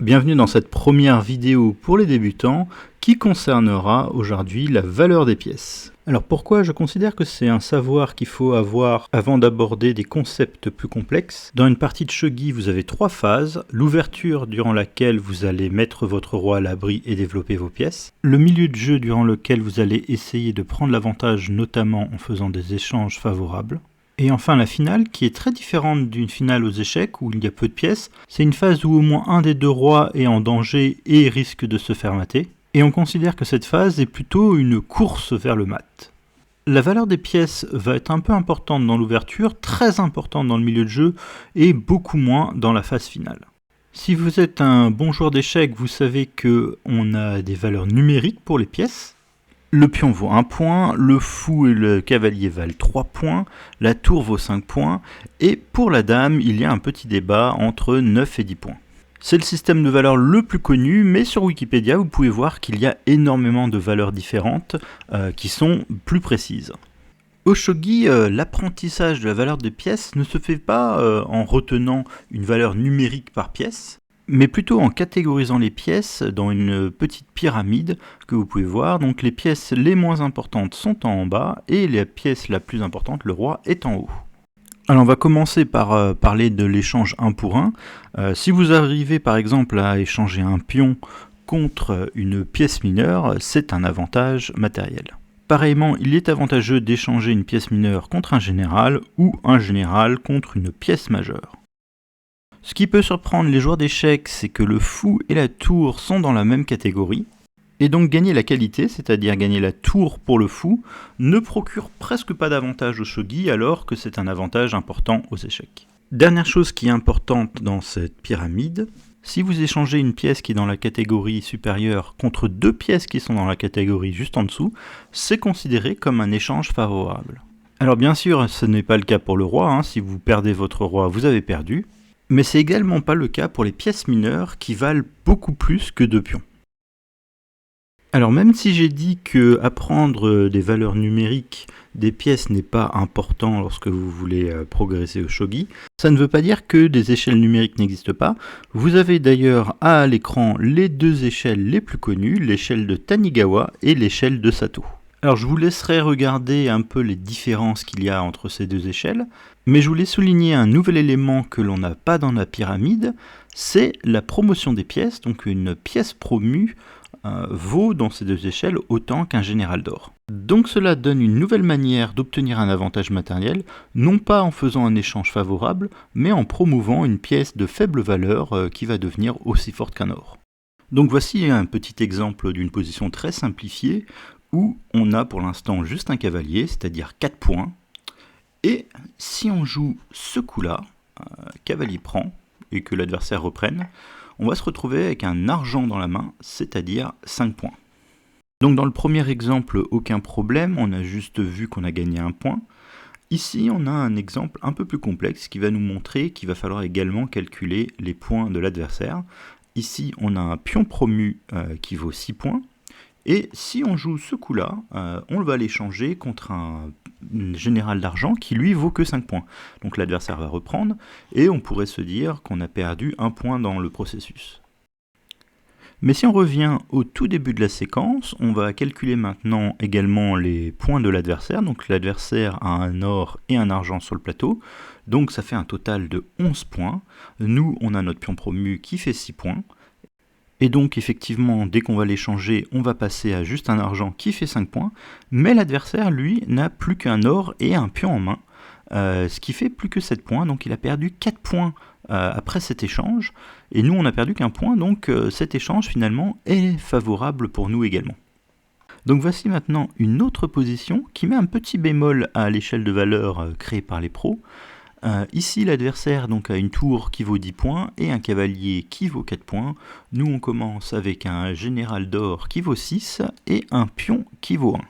Bienvenue dans cette première vidéo pour les débutants qui concernera aujourd'hui la valeur des pièces. Alors pourquoi je considère que c'est un savoir qu'il faut avoir avant d'aborder des concepts plus complexes. Dans une partie de shogi, vous avez 3 phases. L'ouverture durant laquelle vous allez mettre votre roi à l'abri et développer vos pièces. Le milieu de jeu durant lequel vous allez essayer de prendre l'avantage notamment en faisant des échanges favorables. Et enfin la finale, qui est très différente d'une finale aux échecs où il y a peu de pièces. C'est une phase où au moins un des deux rois est en danger et risque de se faire mater. Et on considère que cette phase est plutôt une course vers le mat. La valeur des pièces va être un peu importante dans l'ouverture, très importante dans le milieu de jeu et beaucoup moins dans la phase finale. Si vous êtes un bon joueur d'échecs, vous savez qu'on a des valeurs numériques pour les pièces. Le pion vaut 1 point, le fou et le cavalier valent 3 points, la tour vaut 5 points, et pour la dame, il y a un petit débat entre 9 et 10 points. C'est le système de valeurs le plus connu, mais sur Wikipédia, vous pouvez voir qu'il y a énormément de valeurs différentes qui sont plus précises. Au shogi, l'apprentissage de la valeur des pièces ne se fait pas en retenant une valeur numérique par pièce, mais plutôt en catégorisant les pièces dans une petite pyramide que vous pouvez voir. Donc les pièces les moins importantes sont en bas et les pièces la plus importante, le roi, est en haut. Alors on va commencer par parler de l'échange 1 pour 1. Si vous arrivez par exemple à échanger un pion contre une pièce mineure, c'est un avantage matériel. Pareillement, il est avantageux d'échanger une pièce mineure contre un général ou un général contre une pièce majeure. Ce qui peut surprendre les joueurs d'échecs, c'est que le fou et la tour sont dans la même catégorie, et donc gagner la qualité, c'est-à-dire gagner la tour pour le fou, ne procure presque pas d'avantage au shogi, alors que c'est un avantage important aux échecs. Dernière chose qui est importante dans cette pyramide, si vous échangez une pièce qui est dans la catégorie supérieure contre 2 pièces qui sont dans la catégorie juste en dessous, c'est considéré comme un échange favorable. Alors bien sûr, ce n'est pas le cas pour le roi, si vous perdez votre roi, vous avez perdu. Mais c'est également pas le cas pour les pièces mineures qui valent beaucoup plus que 2 pions. Alors même si j'ai dit que apprendre des valeurs numériques des pièces n'est pas important lorsque vous voulez progresser au shogi, ça ne veut pas dire que des échelles numériques n'existent pas. Vous avez d'ailleurs à l'écran les 2 échelles les plus connues, l'échelle de Tanigawa et l'échelle de Sato. Alors je vous laisserai regarder un peu les différences qu'il y a entre ces 2 échelles, mais je voulais souligner un nouvel élément que l'on n'a pas dans la pyramide, c'est la promotion des pièces. Donc une pièce promue vaut dans ces 2 échelles autant qu'un général d'or. Donc cela donne une nouvelle manière d'obtenir un avantage matériel, non pas en faisant un échange favorable, mais en promouvant une pièce de faible valeur qui va devenir aussi forte qu'un or. Donc voici un petit exemple d'une position très simplifiée, où on a pour l'instant juste un cavalier, c'est-à-dire 4 points, et si on joue ce coup-là, cavalier prend, et que l'adversaire reprenne, on va se retrouver avec un argent dans la main, c'est-à-dire 5 points. Donc dans le premier exemple, aucun problème, on a juste vu qu'on a gagné 1 point. Ici, on a un exemple un peu plus complexe qui va nous montrer qu'il va falloir également calculer les points de l'adversaire. Ici, on a un pion promu qui vaut 6 points. Et si on joue ce coup-là, on va l'échanger contre un général d'argent qui lui vaut que 5 points. Donc l'adversaire va reprendre, et on pourrait se dire qu'on a perdu 1 point dans le processus. Mais si on revient au tout début de la séquence, on va calculer maintenant également les points de l'adversaire. Donc l'adversaire a un or et un argent sur le plateau, donc ça fait un total de 11 points. Nous, on a notre pion promu qui fait 6 points. Et donc effectivement, dès qu'on va l'échanger, on va passer à juste un argent qui fait 5 points, mais l'adversaire, lui, n'a plus qu'un or et un pion en main, ce qui fait plus que 7 points, donc il a perdu 4 points après cet échange, et nous on n'a perdu qu'un point, donc cet échange finalement est favorable pour nous également. Donc voici maintenant une autre position qui met un petit bémol à l'échelle de valeur créée par les pros. Ici l'adversaire donc a une tour qui vaut 10 points et un cavalier qui vaut 4 points. Nous on commence avec un général d'or qui vaut 6 et un pion qui vaut 1.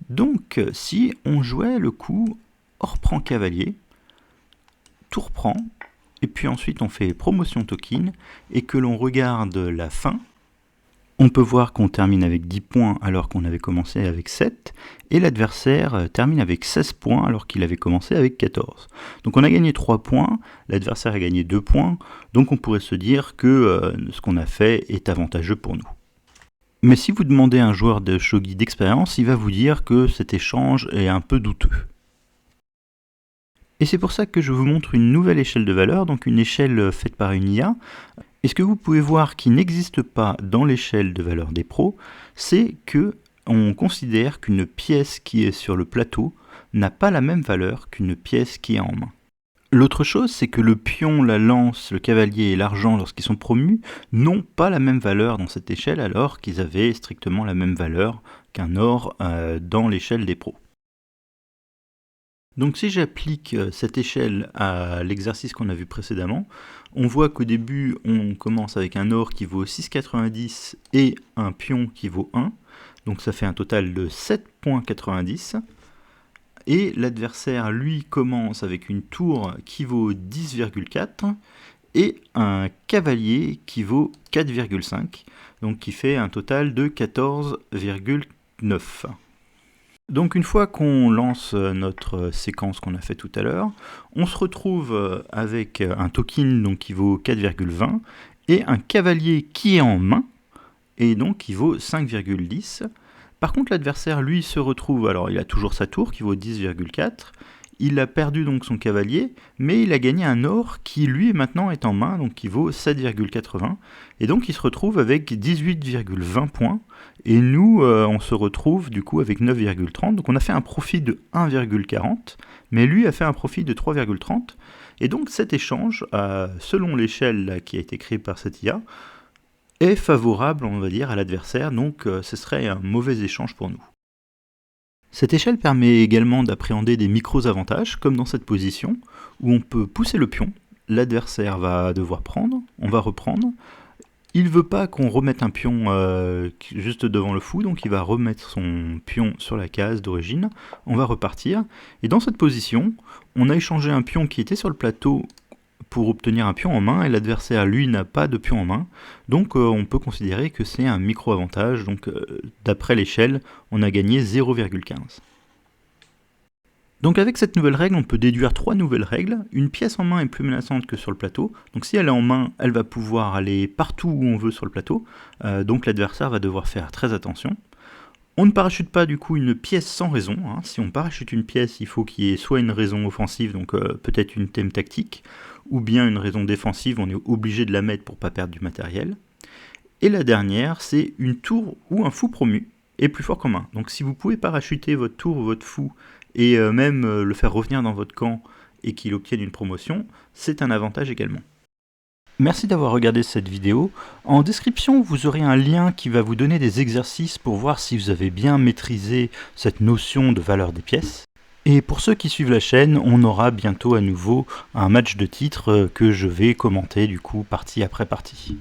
Donc si on jouait le coup or prend cavalier, tour prend, et puis ensuite on fait promotion token, et que l'on regarde la fin, On peut voir qu'on termine avec 10 points alors qu'on avait commencé avec 7, et l'adversaire termine avec 16 points alors qu'il avait commencé avec 14. Donc on a gagné 3 points, l'adversaire a gagné 2 points, donc on pourrait se dire que ce qu'on a fait est avantageux pour nous. Mais si vous demandez à un joueur de shogi d'expérience, il va vous dire que cet échange est un peu douteux. Et c'est pour ça que je vous montre une nouvelle échelle de valeur, donc une échelle faite par une IA. Et ce que vous pouvez voir qui n'existe pas dans l'échelle de valeur des pros, c'est que on considère qu'une pièce qui est sur le plateau n'a pas la même valeur qu'une pièce qui est en main. L'autre chose, c'est que le pion, la lance, le cavalier et l'argent, lorsqu'ils sont promus, n'ont pas la même valeur dans cette échelle, alors qu'ils avaient strictement la même valeur qu'un or dans l'échelle des pros. Donc si j'applique cette échelle à l'exercice qu'on a vu précédemment, on voit qu'au début on commence avec un or qui vaut 6,90 et un pion qui vaut 1, donc ça fait un total de 7,90. Et l'adversaire lui commence avec une tour qui vaut 10,4 et un cavalier qui vaut 4,5, donc qui fait un total de 14,9. Donc une fois qu'on lance notre séquence qu'on a fait tout à l'heure, on se retrouve avec un token donc, qui vaut 4,20 et un cavalier qui est en main et donc qui vaut 5,10. Par contre l'adversaire lui se retrouve, alors il a toujours sa tour qui vaut 10,4, il a perdu donc son cavalier, mais il a gagné un or qui lui maintenant est en main, donc qui vaut 7,80, et donc il se retrouve avec 18,20 points, et nous on se retrouve du coup avec 9,30, donc on a fait un profit de 1,40, mais lui a fait un profit de 3,30, et donc cet échange, selon l'échelle qui a été créée par cette IA, est favorable, on va dire, à l'adversaire, donc ce serait un mauvais échange pour nous. Cette échelle permet également d'appréhender des micros-avantages, comme dans cette position, où on peut pousser le pion, l'adversaire va devoir prendre, on va reprendre, il ne veut pas qu'on remette un pion juste devant le fou, donc il va remettre son pion sur la case d'origine, on va repartir, et dans cette position, on a échangé un pion qui était sur le plateau pour obtenir un pion en main, et l'adversaire lui n'a pas de pion en main, donc on peut considérer que c'est un micro-avantage, donc d'après l'échelle, on a gagné 0,15. Donc avec cette nouvelle règle, on peut déduire 3 nouvelles règles. Une pièce en main est plus menaçante que sur le plateau, donc si elle est en main, elle va pouvoir aller partout où on veut sur le plateau, donc l'adversaire va devoir faire très attention. On ne parachute pas du coup une pièce sans raison, hein. Si on parachute une pièce, il faut qu'il y ait soit une raison offensive, donc peut-être une thème tactique, ou bien une raison défensive, on est obligé de la mettre pour ne pas perdre du matériel. Et la dernière, c'est une tour ou un fou promu est plus fort qu'en main. Donc si vous pouvez parachuter votre tour ou votre fou, et même le faire revenir dans votre camp et qu'il obtienne une promotion, c'est un avantage également. Merci d'avoir regardé cette vidéo. En description, vous aurez un lien qui va vous donner des exercices pour voir si vous avez bien maîtrisé cette notion de valeur des pièces. Et pour ceux qui suivent la chaîne, on aura bientôt à nouveau un match de titres que je vais commenter du coup partie après partie.